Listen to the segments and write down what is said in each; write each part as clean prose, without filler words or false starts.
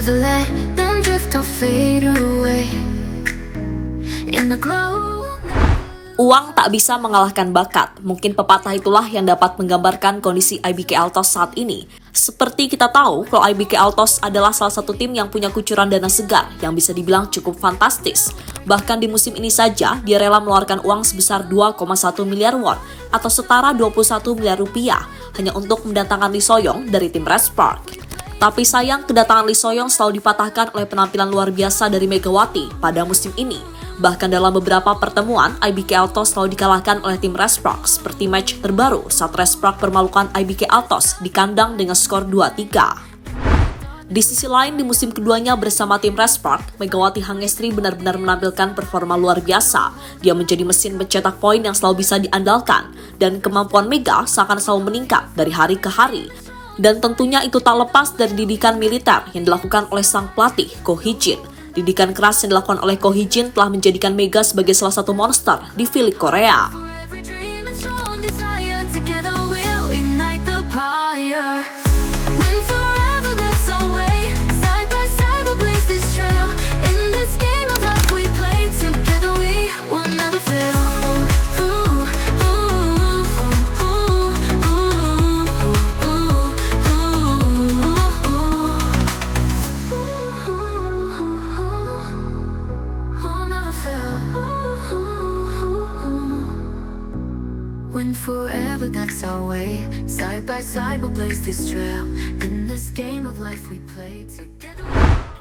Never let them drift or fade away in the glow. Uang tak bisa mengalahkan bakat. Mungkin pepatah itulah yang dapat menggambarkan kondisi IBK Altos saat ini. Seperti kita tahu, kalau IBK Altos adalah salah satu tim yang punya kucuran dana segar yang bisa dibilang cukup fantastis. Bahkan di musim ini saja, dia rela mengeluarkan uang sebesar 2,1 miliar won atau setara 21 miliar rupiah hanya untuk mendatangkan Lee Soyong dari tim Red Spark. Tapi sayang, kedatangan Lee Soyong selalu dipatahkan oleh penampilan luar biasa dari Megawati pada musim ini. Bahkan dalam beberapa pertemuan, IBK Altos selalu dikalahkan oleh tim Red Spark, seperti match terbaru saat Red Spark permalukan IBK Altos di kandang dengan skor 2-3. Di sisi lain, di musim keduanya bersama tim Red Spark, Megawati Hangestri benar-benar menampilkan performa luar biasa. Dia menjadi mesin pencetak poin yang selalu bisa diandalkan, dan kemampuan Mega seakan selalu meningkat dari hari ke hari. Dan tentunya itu tak lepas dari didikan militer yang dilakukan oleh sang pelatih, Ko Hee-jin. Didikan keras yang dilakukan oleh Ko Hee-jin telah menjadikan Mega sebagai salah satu monster di V-League Korea. When forever that's our way, side by side we'll blaze this trail. In this game of life we play together.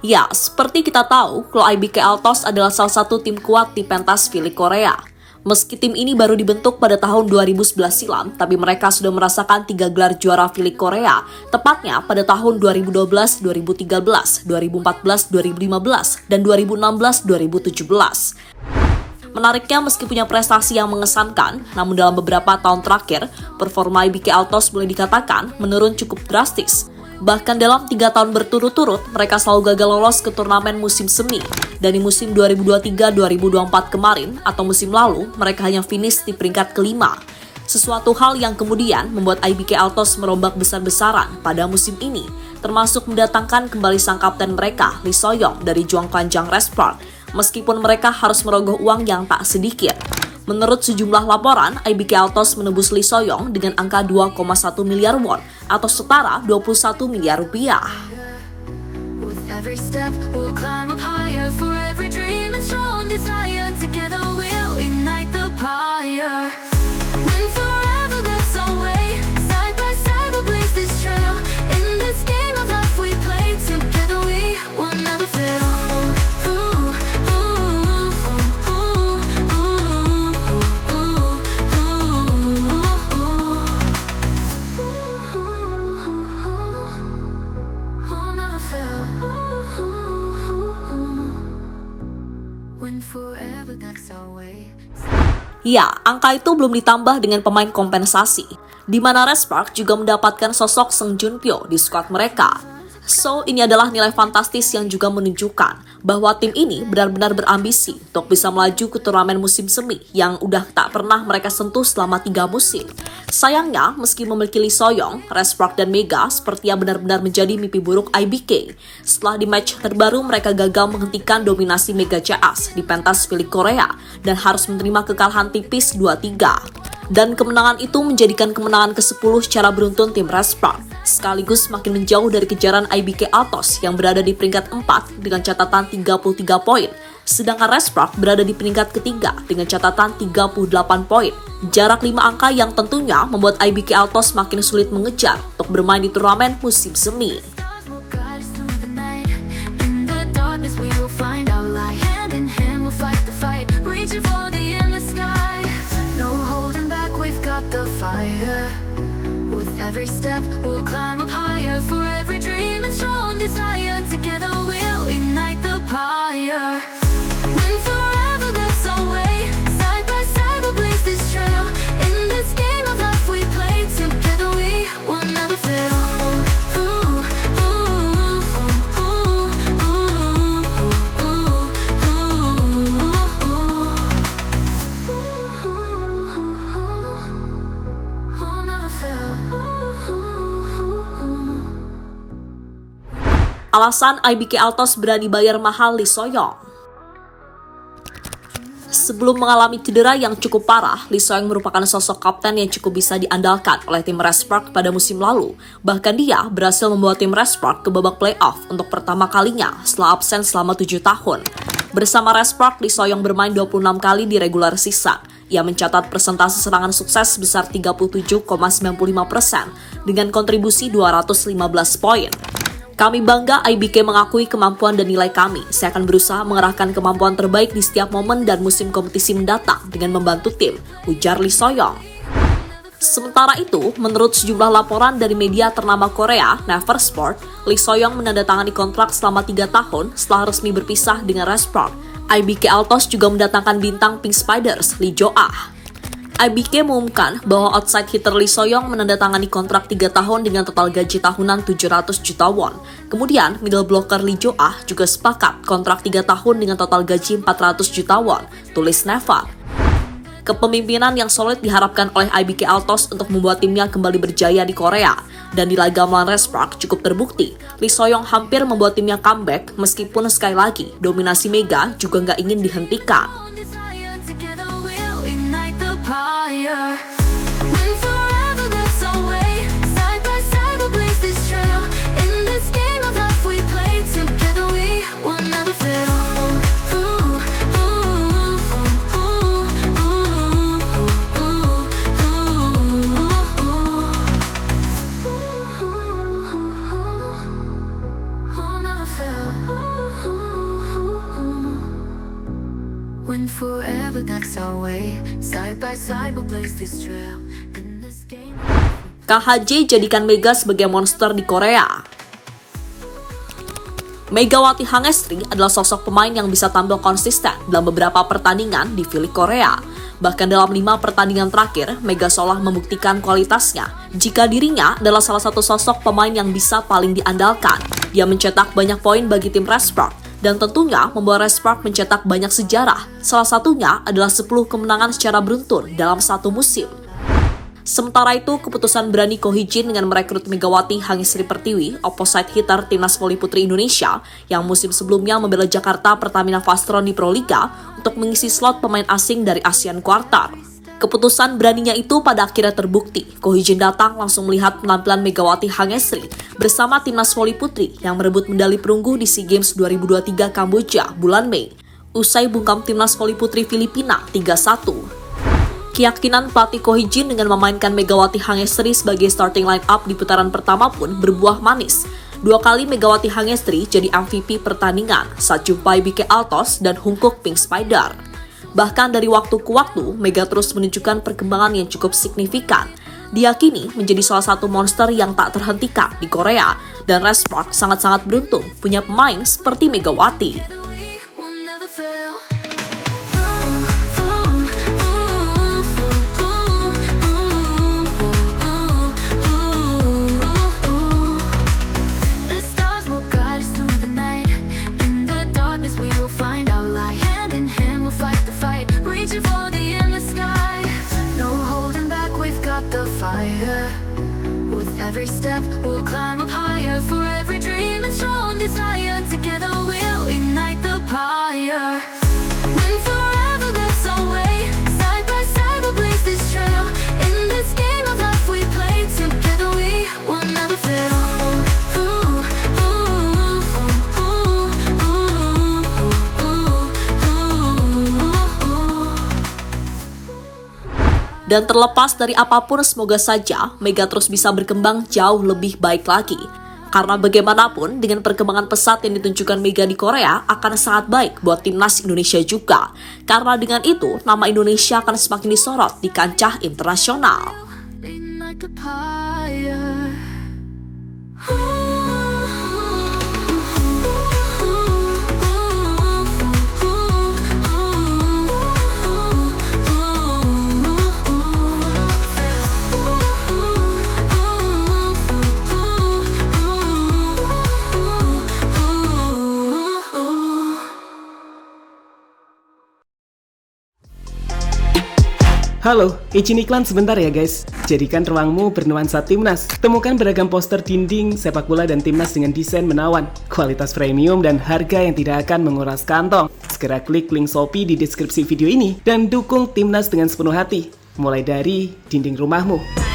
Ya, seperti kita tahu, kalau IBK Altos adalah salah satu tim kuat di pentas V-League Korea. Meski tim ini baru dibentuk pada tahun 2011 silam, tapi mereka sudah merasakan 3 gelar juara V-League Korea, tepatnya pada tahun 2012, 2013, 2014, 2015, dan 2016, 2017. Menariknya, meski punya prestasi yang mengesankan, namun dalam beberapa tahun terakhir, performa IBK Altos boleh dikatakan menurun cukup drastis. Bahkan dalam 3 tahun berturut-turut, mereka selalu gagal lolos ke turnamen musim semi. Dan di musim 2023-2024 kemarin, atau musim lalu, mereka hanya finish di peringkat kelima. Sesuatu hal yang kemudian membuat IBK Altos merombak besar-besaran pada musim ini, termasuk mendatangkan kembali sang kapten mereka, Lee Soyong dari Jwanganjang Red Spark, meskipun mereka harus merogoh uang yang tak sedikit. Menurut sejumlah laporan, IBK Altos menebus Lee Soyong dengan angka 2,1 miliar won atau setara 21 miliar rupiah. Ya, angka itu belum ditambah dengan pemain kompensasi, di mana Red Spark juga mendapatkan sosok Sung Joon Pyo di skuad mereka. So, ini adalah nilai fantastis yang juga menunjukkan bahwa tim ini benar-benar berambisi untuk bisa melaju ke turnamen musim semi yang udah tak pernah mereka sentuh selama 3 musim. Sayangnya, meski memiliki Lee Soyong, Red Spark dan Mega sepertinya benar-benar menjadi mimpi buruk IBK. Setelah di match terbaru, mereka gagal menghentikan dominasi Mega CS di pentas V-League Korea dan harus menerima kekalahan tipis 2-3. Dan kemenangan itu menjadikan kemenangan ke-10 secara beruntun tim Red Spark, sekaligus makin menjauh dari kejaran IBK Altos yang berada di peringkat 4 dengan catatan 33 poin, sedangkan Red Spark berada di peringkat ketiga dengan catatan 38 poin. Jarak 5 angka yang tentunya membuat IBK Altos makin sulit mengejar untuk bermain di turnamen musim semi. Every step we'll climb up higher. For every dream and strong desire, together we'll ignite the fire. When forever that's our way, side by side we'll blaze this trail. In this game of life we play together, we will never fail. Alasan IBK Altos berani bayar mahal Lee Soyong. Sebelum mengalami cedera yang cukup parah, Lee Soyong merupakan sosok kapten yang cukup bisa diandalkan oleh tim Respark pada musim lalu. Bahkan dia berhasil membawa tim Respark ke babak playoff untuk pertama kalinya setelah absen selama 7 tahun. Bersama Respark, Lee Soyong bermain 26 kali di regular season. Ia mencatat persentase serangan sukses sebesar 37,95% dengan kontribusi 215 poin. Kami bangga IBK mengakui kemampuan dan nilai kami. Saya akan berusaha mengerahkan kemampuan terbaik di setiap momen dan musim kompetisi mendatang dengan membantu tim, ujar Lee Soyong. Sementara itu, menurut sejumlah laporan dari media ternama Korea, Naver Sport, Lee Soyong menandatangani kontrak selama 3 tahun setelah resmi berpisah dengan Respark. IBK Altos juga mendatangkan bintang Pink Spiders, Lee Jo-ah. IBK mengumumkan bahwa outside hitter Lee Soyong menandatangani kontrak 3 tahun dengan total gaji tahunan 700 juta won. Kemudian, middle blocker Lee Jo-ah juga sepakat kontrak 3 tahun dengan total gaji 400 juta won, tulis Naver. Kepemimpinan yang solid diharapkan oleh IBK Altos untuk membuat timnya kembali berjaya di Korea. Dan di laga melawan Respark cukup terbukti, Lee Soyong hampir membuat timnya comeback meskipun sekali lagi dominasi Mega juga nggak ingin dihentikan. Fire. When forever gets away, side by side we'll blaze this trail. In this game of life we play together, we will never fail. Ooh, ooh, ooh, ooh, ooh, ooh, I'll never fail. When forever gets away, side by side we'll blaze this trail. In this game. KHJ jadikan Mega sebagai monster di Korea. Megawati Hangestri adalah sosok pemain yang bisa tampil konsisten dalam beberapa pertandingan di V-League Korea. Bahkan dalam 5 pertandingan terakhir, Mega seolah membuktikan kualitasnya jika dirinya adalah salah satu sosok pemain yang bisa paling diandalkan. Dia mencetak banyak poin bagi tim Respark dan tentunya membawa Respark mencetak banyak sejarah. Salah satunya adalah 10 kemenangan secara beruntun dalam satu musim. Sementara itu, keputusan berani Ko Hee-jin dengan merekrut Megawati Hangestri Pertiwi, opposite hitter Timnas Voli Putri Indonesia, yang musim sebelumnya membela Jakarta Pertamina Vastron di Proliga untuk mengisi slot pemain asing dari ASEAN Quarter. Keputusan beraninya itu pada akhirnya terbukti. Ko Hee-jin datang langsung melihat penampilan Megawati Hangestri bersama Timnas Voli Putri yang merebut medali perunggu di SEA Games 2023 Kamboja bulan Mei, usai bungkam Timnas Voli Putri Filipina 3-1. Keyakinan pelatih Ko Hee-jin dengan memainkan Megawati Hangestri sebagai starting line-up di putaran pertama pun berbuah manis. 2 kali Megawati Hangestri jadi MVP pertandingan saat jumpa IBK Altos dan Hungkuk Pink Spider. Bahkan dari waktu ke waktu, Mega terus menunjukkan perkembangan yang cukup signifikan. Dia kini menjadi salah satu monster yang tak terhentikan di Korea, dan Respark sangat-sangat beruntung punya pemain seperti Megawati. With every step we'll climb up higher. For every dream and strong desire, together we'll ignite the fire. When forever gets away, side by side we'll blaze this trail. In this game of life we play together, we will never fail. Ooh, ooh, ooh, ooh, ooh, ooh. Dan terlepas dari apapun, semoga saja Mega terus bisa berkembang jauh lebih baik lagi. Karena bagaimanapun, dengan perkembangan pesat yang ditunjukkan Mega di Korea akan sangat baik buat timnas Indonesia juga. Karena dengan itu, nama Indonesia akan semakin disorot di kancah internasional. Halo, izin iklan sebentar ya guys. Jadikan ruangmu bernuansa Timnas. Temukan beragam poster dinding, sepak bola dan Timnas dengan desain menawan, kualitas premium dan harga yang tidak akan menguras kantong. Segera klik link Shopee di deskripsi video ini dan dukung Timnas dengan sepenuh hati. Mulai dari dinding rumahmu.